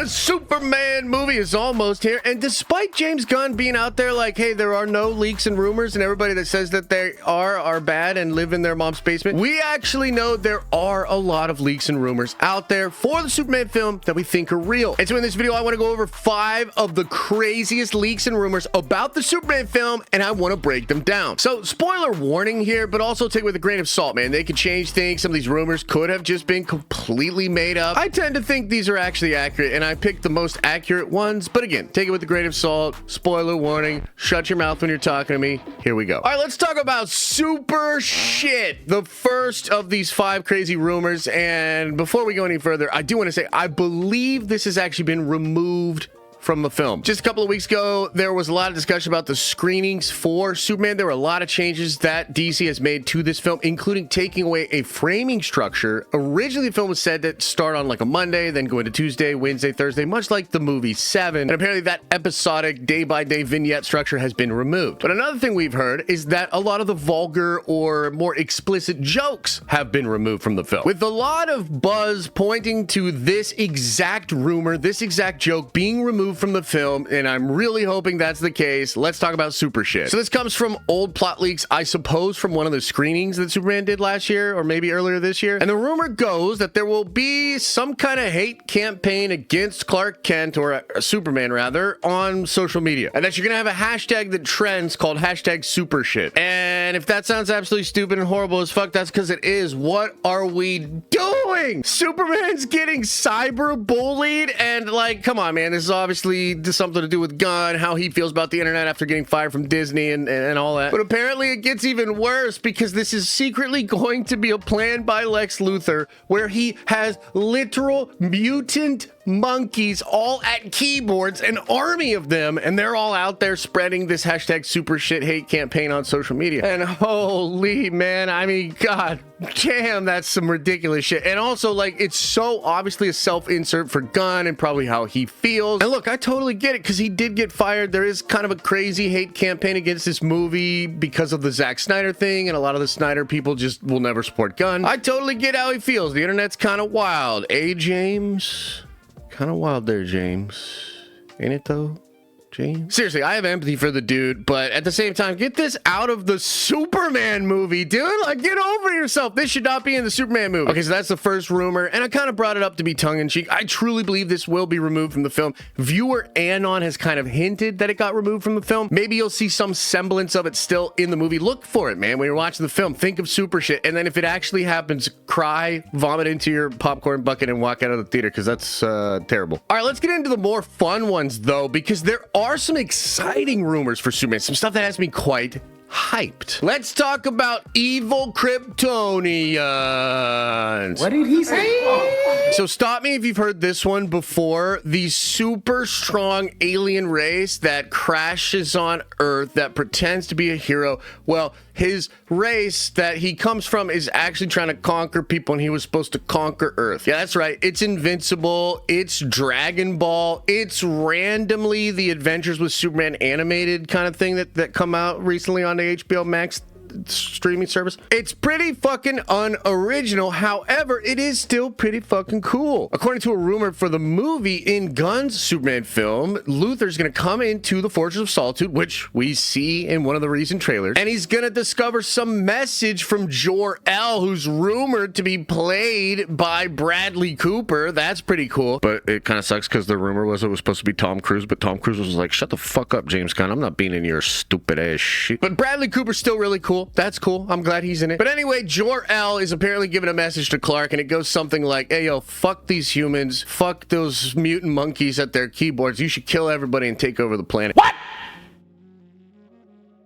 The Superman movie is almost here, and despite James Gunn being out there like, hey, there are no leaks and rumors, and everybody that says that they are bad and live in their mom's basement, we actually know there are a lot of leaks and rumors out there for the Superman film that we think are real. And so in this video, I want to go over 5 of the craziest leaks and rumors about the Superman film, and I want to break them down. So spoiler warning here, but also take it with a grain of salt, man. They could change things. Some of these rumors could have just been completely made up. I tend to think these are actually accurate, and I picked the most accurate ones, but again, take it with a grain of salt. Spoiler warning. Shut your mouth when you're talking to me. Here we go. All right, let's talk about super shit, the first of these 5 crazy rumors. And before we go any further, I do want to say I believe this has actually been removed from the film. Just a couple of weeks ago, there was a lot of discussion about the screenings for Superman. There were a lot of changes that DC has made to this film, including taking away a framing structure. Originally, the film was said to start on like a Monday, then go into Tuesday, Wednesday, Thursday, much like the movie 7. And apparently that episodic day-by-day vignette structure has been removed. But another thing we've heard is that a lot of the vulgar or more explicit jokes have been removed from the film, with a lot of buzz pointing to this exact rumor, this exact joke being removed from the film, and I'm really hoping that's the case. Let's talk about super shit. So this comes from old plot leaks, I suppose, from one of the screenings that Superman did last year, or maybe earlier this year. And the rumor goes that there will be some kind of hate campaign against Clark Kent, or Superman rather, on social media, and that you're gonna have a hashtag that trends called hashtag super shit. And if that sounds absolutely stupid and horrible as fuck, that's because it is. What are we doing? Superman's getting cyber bullied, and like, come on, man, this is obviously something to do with Gunn, how he feels about the internet after getting fired from Disney and all that. But apparently it gets even worse, because this is secretly going to be a plan by Lex Luthor where he has literal mutant monkeys all at keyboards, an army of them, and they're all out there spreading this hashtag super shit hate campaign on social media. And holy man, I mean, god damn, that's some ridiculous shit. And also, like, it's so obviously a self-insert for Gunn and probably how he feels. And look, I totally get it, because he did get fired. There is kind of a crazy hate campaign against this movie because of the Zack Snyder thing, and a lot of the Snyder people just will never support Gunn. I totally get how he feels. The internet's kind of wild. James? Kind of wild there, James. Ain't it though, James? Seriously, I have empathy for the dude, but at the same time, get this out of the Superman movie, dude. Like, get over yourself. This should not be in the Superman movie. Okay, so that's the first rumor, and I kind of brought it up to be tongue-in-cheek. I truly believe this will be removed from the film. Viewer Anon has kind of hinted that it got removed from the film. Maybe you'll see some semblance of it still in the movie. Look for it, man. When you're watching the film, think of super shit, and then if it actually happens, cry, vomit into your popcorn bucket, and walk out of the theater, because that's terrible. All right, let's get into the more fun ones, though, because there are some exciting rumors for Superman, some stuff that has me quite hyped. Let's talk about evil Kryptonians. What did he say? So stop me if you've heard this one before. The super strong alien race that crashes on Earth that pretends to be a hero. Well, his race that he comes from is actually trying to conquer people, and he was supposed to conquer Earth. Yeah, that's right. It's Invincible. It's Dragon Ball. It's randomly the Adventures with Superman animated kind of thing that come out recently on the HBO Max streaming service. It's pretty fucking unoriginal. However, it is still pretty fucking cool. According to a rumor for the movie, in Gunn's Superman film, Luthor's gonna come into the Fortress of Solitude, which we see in one of the recent trailers, and he's gonna discover some message from Jor-El, who's rumored to be played by Bradley Cooper. That's pretty cool. But it kind of sucks, because the rumor was it was supposed to be Tom Cruise, but Tom Cruise was like, shut the fuck up, James Gunn. I'm not being in your stupid ass shit. But Bradley Cooper's still really cool. That's cool. I'm glad he's in it. But anyway, Jor-El is apparently giving a message to Clark, and it goes something like, hey, yo, fuck these humans. Fuck those mutant monkeys at their keyboards. You should kill everybody and take over the planet. What?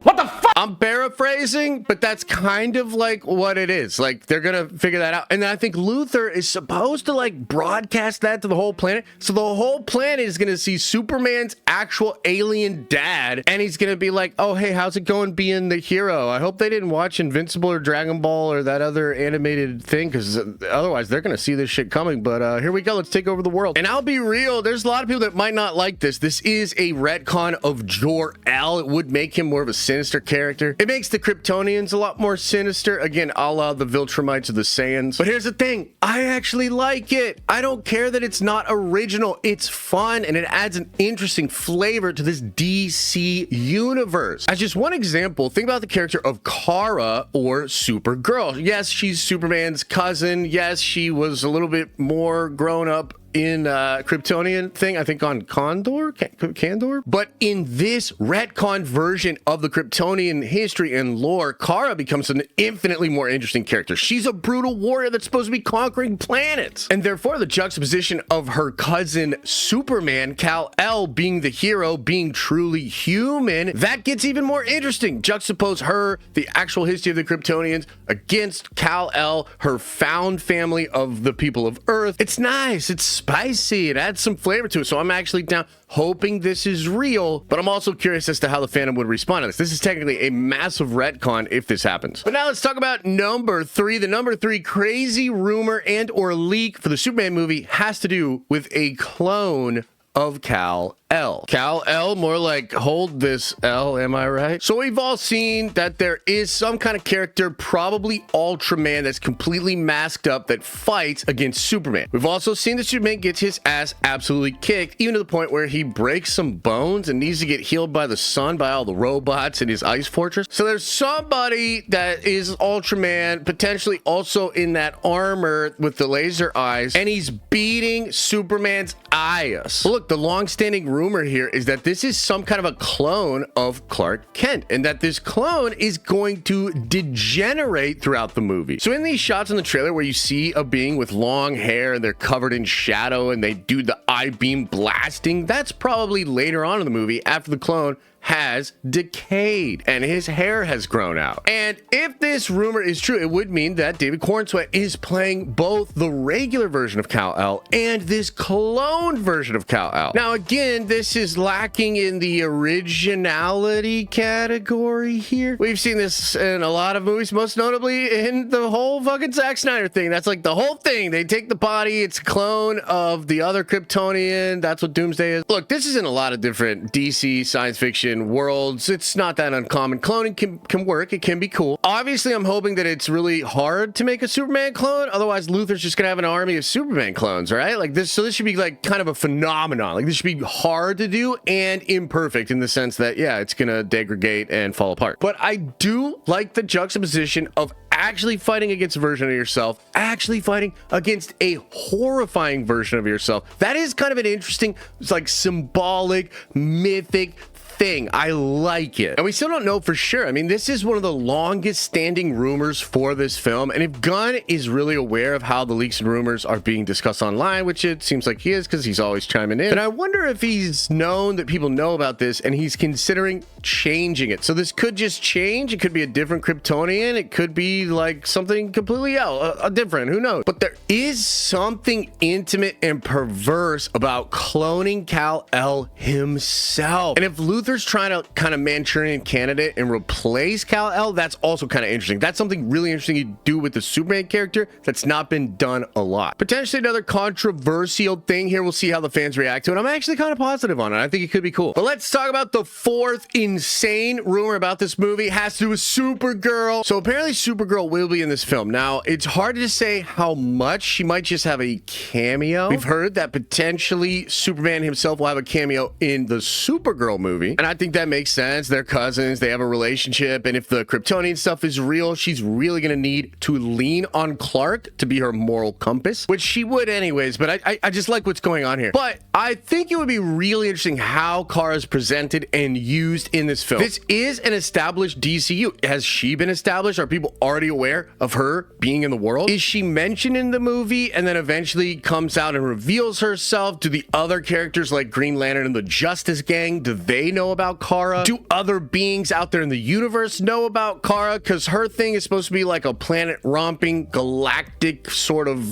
What the fuck? I'm paraphrasing, but that's kind of like what it is. Like, they're gonna figure that out. And I think Luthor is supposed to like broadcast that to the whole planet. So the whole planet is gonna see Superman's actual alien dad, and he's gonna be like, oh, hey, how's it going being the hero? I hope they didn't watch Invincible or Dragon Ball or that other animated thing, because otherwise they're gonna see this shit coming. But here we go. Let's take over the world. And I'll be real, there's a lot of people that might not like this. This is a retcon of Jor-El. It would make him more of a sinister character. character. It makes the Kryptonians a lot more sinister, again, a la the Viltrumites or the Saiyans. But here's the thing, I actually like it. I don't care that it's not original. It's fun, and it adds an interesting flavor to this DC universe. As just one example, think about the character of Kara or Supergirl. Yes, she's Superman's cousin. Yes, she was a little bit more grown up in Kryptonian thing, I think on Kandor. But in this retcon version of the Kryptonian history and lore, Kara becomes an infinitely more interesting character. She's a brutal warrior that's supposed to be conquering planets. And therefore, the juxtaposition of her cousin Superman, Kal-El, being the hero, being truly human, that gets even more interesting. Juxtapose her, the actual history of the Kryptonians, against Kal-El, her found family of the people of Earth. It's nice. It's spicy. It adds some flavor to it. So I'm actually down, hoping this is real, but I'm also curious as to how the fandom would respond to this. This is technically a massive retcon if this happens. But now let's talk about number 3. The number 3 crazy rumor and or leak for the Superman movie has to do with a clone of Kal-El. Kal-El, more like hold this L, am I right? So we've all seen that there is some kind of character, probably Ultraman, that's completely masked up that fights against Superman. We've also seen that Superman gets his ass absolutely kicked, even to the point where he breaks some bones and needs to get healed by the sun, by all the robots in his ice fortress. So there's somebody that is Ultraman, potentially also in that armor with the laser eyes, and he's beating Superman's ass. Look, the long-standing rumor here is that this is some kind of a clone of Clark Kent, and that this clone is going to degenerate throughout the movie. So in these shots in the trailer where you see a being with long hair and they're covered in shadow and they do the I-beam blasting, that's probably later on in the movie after the clone has decayed and his hair has grown out. And if this rumor is true, it would mean that David Cornsweet is playing both the regular version of Kal-El and this clone version of Kal-El. Now again, this is lacking in the originality category here. We've seen this in a lot of movies, most notably in the whole fucking Zack Snyder thing. That's like the whole thing. They take the body, it's a clone of the other Kryptonian. That's what Doomsday is. Look, this is in a lot of different DC science fiction worlds. It's not that uncommon. Cloning can work. It can be cool. Obviously, I'm hoping that it's really hard to make a Superman clone. Otherwise, Luthor's just gonna have an army of Superman clones, right? Like this. So this should be like kind of a phenomenon. Like this should be hard to do and imperfect in the sense that, yeah, it's gonna degrade and fall apart. But I do like the juxtaposition of actually fighting against a version of yourself, actually fighting against a horrifying version of yourself. That is kind of an interesting, it's like symbolic, mythic thing. I like it. And we still don't know for sure. I mean, this is one of the longest standing rumors for this film. And if Gunn is really aware of how the leaks and rumors are being discussed online, which it seems like he is because he's always chiming in, and I wonder if he's known that people know about this and he's considering changing it. So this could just change. It could be a different Kryptonian. It could be like something completely else, a different, who knows? But there is something intimate and perverse about cloning Kal-El himself. And if Luthor's trying to kind of Manchurian candidate and replace Kal-El, that's also kind of interesting. That's something really interesting you do with the Superman character that's not been done a lot. Potentially another controversial thing here. We'll see how the fans react to it. I'm actually kind of positive on it. I think it could be cool. But let's talk about the fourth insane rumor about this movie. It has to do with Supergirl. So apparently Supergirl will be in this film. Now, it's hard to say how much. She might just have a cameo. We've heard that potentially Superman himself will have a cameo in the Supergirl movie. And I think that makes sense. They're cousins. They have a relationship. And if the Kryptonian stuff is real, she's really going to need to lean on Clark to be her moral compass, which she would anyways. But I just like what's going on here. But I think it would be really interesting how Kara is presented and used in this film. This is an established DCU. Has she been established? Are people already aware of her being in the world? Is she mentioned in the movie and then eventually comes out and reveals herself? Do the other characters like Green Lantern and the Justice Gang, do they know about Kara? Do other beings out there in the universe know about Kara? Because her thing is supposed to be like a planet romping galactic sort of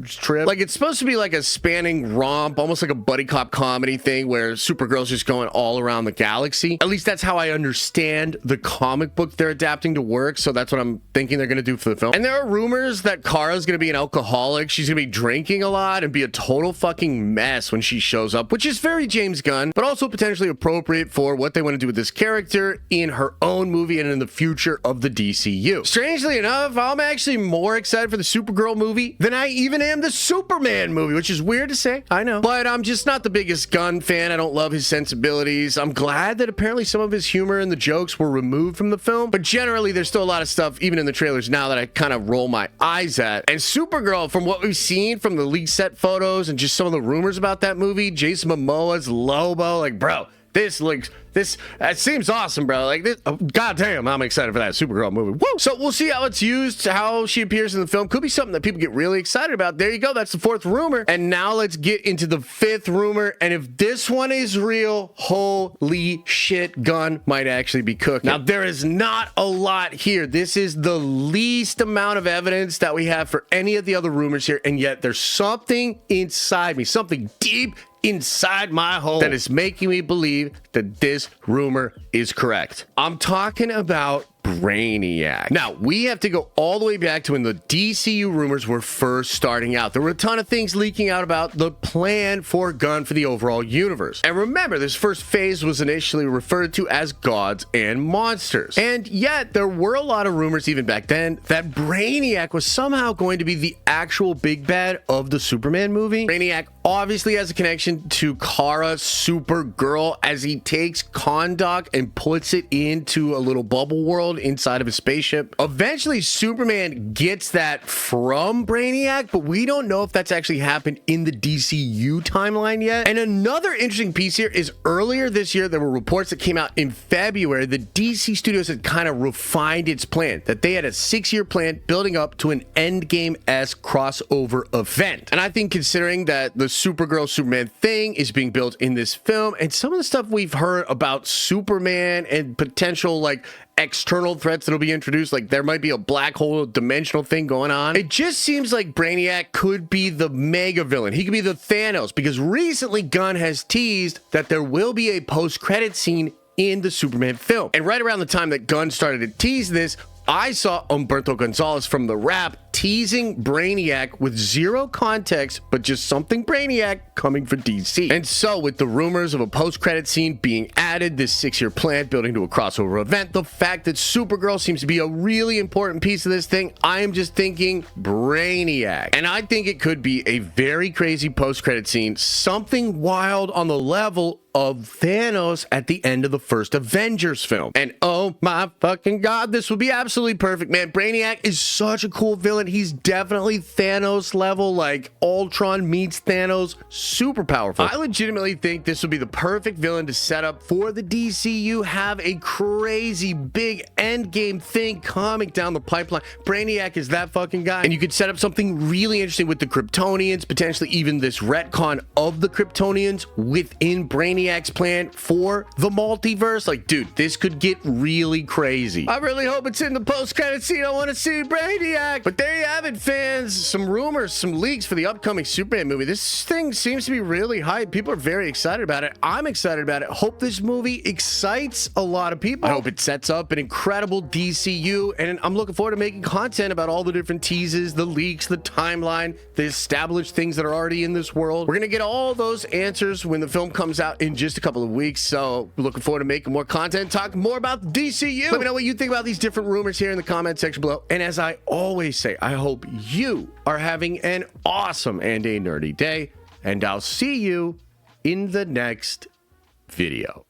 trip. Like it's supposed to be like a spanning romp, almost like a buddy cop comedy thing where Supergirl's just going all around the galaxy. At least that's how I understand the comic book they're adapting to work. So that's what I'm thinking they're going to do for the film. And there are rumors that Kara's going to be an alcoholic. She's going to be drinking a lot and be a total fucking mess when she shows up, which is very James Gunn, but also potentially a appropriate for what they want to do with this character in her own movie and in the future of the DCU. Strangely enough, I'm actually more excited for the Supergirl movie than I even am the Superman movie, which is weird to say, I know. But I'm just not the biggest Gunn fan. I don't love his sensibilities. I'm glad that apparently some of his humor and the jokes were removed from the film, but generally there's still a lot of stuff, even in the trailers now, that I kind of roll my eyes at. And Supergirl, from what we've seen from the leaked set photos and just some of the rumors about that movie, Jason Momoa's Lobo, like, bro, that seems awesome, bro. Like, this, oh, goddamn, I'm excited for that Supergirl movie. Woo! So we'll see how it's used, how she appears in the film. Could be something that people get really excited about. There you go. That's the 4th rumor. And now let's get into the 5th rumor. And if this one is real, holy shit, Gunn might actually be cooking. Now, there is not a lot here. This is the least amount of evidence that we have for any of the other rumors here. And yet there's something inside me, something deep inside my home that is making me believe that this rumor is correct. I'm talking about Brainiac. Now, we have to go all the way back to when the DCU rumors were first starting out. There were a ton of things leaking out about the plan for Gunn for the overall universe. And remember, this first phase was initially referred to as Gods and Monsters. And yet, there were a lot of rumors even back then that Brainiac was somehow going to be the actual big bad of the Superman movie. Brainiac obviously has a connection to Kara, Supergirl, as he takes Kahndaq and puts it into a little bubble world inside of a spaceship. Eventually, Superman gets that from Brainiac, but we don't know if that's actually happened in the DCU timeline yet. And another interesting piece here is earlier this year, there were reports that came out in February. The DC Studios had kind of refined its plan, that they had a 6-year plan building up to an Endgame-esque crossover event. And I think considering that the Supergirl Superman thing is being built in this film, and some of the stuff we've heard about Superman and potential like external threats that'll be introduced, like there might be a black hole dimensional thing going on. It just seems like Brainiac could be the mega villain. He could be the Thanos, because recently Gunn has teased that there will be a post-credit scene in the Superman film. And right around the time that Gunn started to tease this, I saw Humberto Gonzalez from The Wrap teasing Brainiac with zero context, but just something Brainiac coming for DC. And so with the rumors of a post-credit scene being added, this 6-year plan building to a crossover event, the fact that Supergirl seems to be a really important piece of this thing, I am just thinking Brainiac. And I think it could be a very crazy post-credit scene, something wild on the level of Thanos at the end of the first Avengers film. And oh my fucking god, this would be absolutely perfect, man. Brainiac is such a cool villain. He's definitely Thanos level, like Ultron meets Thanos, super powerful. I legitimately think this would be the perfect villain to set up for the DCU, have a crazy big endgame thing coming down the pipeline. Brainiac is that fucking guy. And you could set up something really interesting with the Kryptonians, potentially even this retcon of the Kryptonians within Brainiac's plan for the multiverse. Like, dude, this could get really crazy. I really hope it's in the post-credit scene. I want to see Brainiac. But there you have it, fans. Some rumors, some leaks for the upcoming Superman movie. This thing seems to be really hyped. People are very excited about it. I'm excited about it. Hope this movie excites a lot of people. I hope it sets up an incredible DCU, and I'm looking forward to making content about all the different teases, the leaks, the timeline, the established things that are already in this world. We're gonna get all those answers when the film comes out in just a couple of weeks, so looking forward to making more content, talk more about the DCU. Let me know what you think about these different rumors here in the comment section below. And as I always say, I hope you are having an awesome and a nerdy day, and I'll see you in the next video.